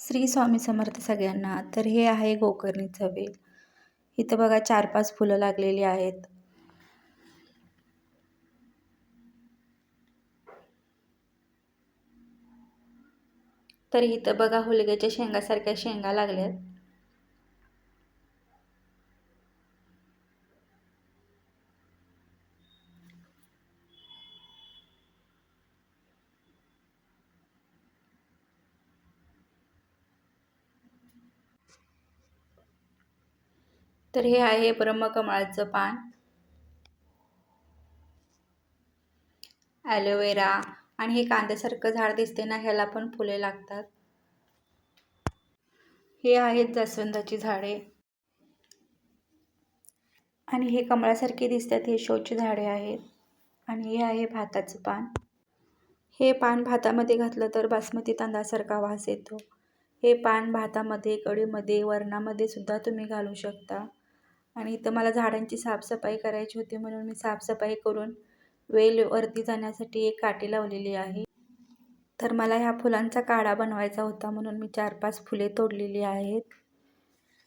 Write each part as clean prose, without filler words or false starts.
श्री स्वामी समर्थ सगळ्यांना. तर हे आहे गोकर्णीचं वेल. इथं बघा 4-5 फुलं लागलेली आहेत. तर इथं बघा हुलग्याच्या शेंगासारख्या शेंगा लागल्यात. तर हे आहे ब्रह्मकमळाचं पान, ॲलोवेरा आणि हे कांद्यासारखं झाड दिसते ना, ह्याला पण फुले लागतात. हे आहेत जास्वंदाची झाडे आणि हे कमळासारखे दिसतात, हे शोची झाडे आहेत. आणि हे आहे भाताचं पान. हे पान भातामध्ये घातलं तर बासमती तांदळासारखा वास येतो. हे पान भातामध्ये, कढीमध्ये, वरणामध्ये सुद्धा तुम्ही घालू शकता. आणि इथं मला झाडांची साफसफाई करायची होती म्हणून मी साफसफाई करून वेलवरती जाण्यासाठी एक काठी लावलेली आहे. तर मला ह्या फुलांचा काढा बनवायचा होता म्हणून मी 4-5 फुले तोडलेली आहेत.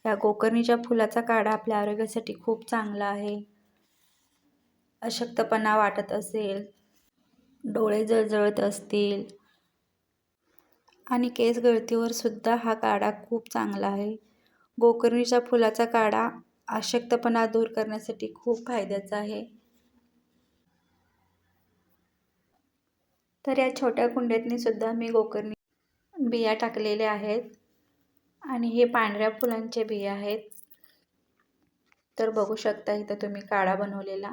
या गोकर्णीच्या फुलाचा काढा आपल्या आरोग्यासाठी खूप चांगला आहे. अशक्तपणा वाटत असेल, डोळे जळजळत असतील आणि केस गळतीवर सुद्धा हा काढा खूप चांगला आहे. गोकर्णीच्या फुलाचा काढा अशक्तपणा दूर करण्यासाठी खूप फायद्याचा आहे. तर या छोट्या कुंड्यातनी सुद्धा मी गोकर्णी बिया टाकलेल्या आहेत आणि हे पांढऱ्या फुलांचे बिया आहेत. तर बघू शकता इथं तुम्ही काढा बनवलेला.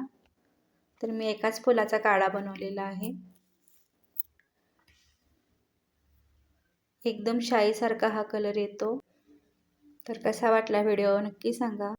तर मी एकाच फुलाचा काढा बनवलेला आहे. एकदम शाईसारखा हा कलर येतो. तर कसा वाटला व्हिडिओ नक्की सांगा.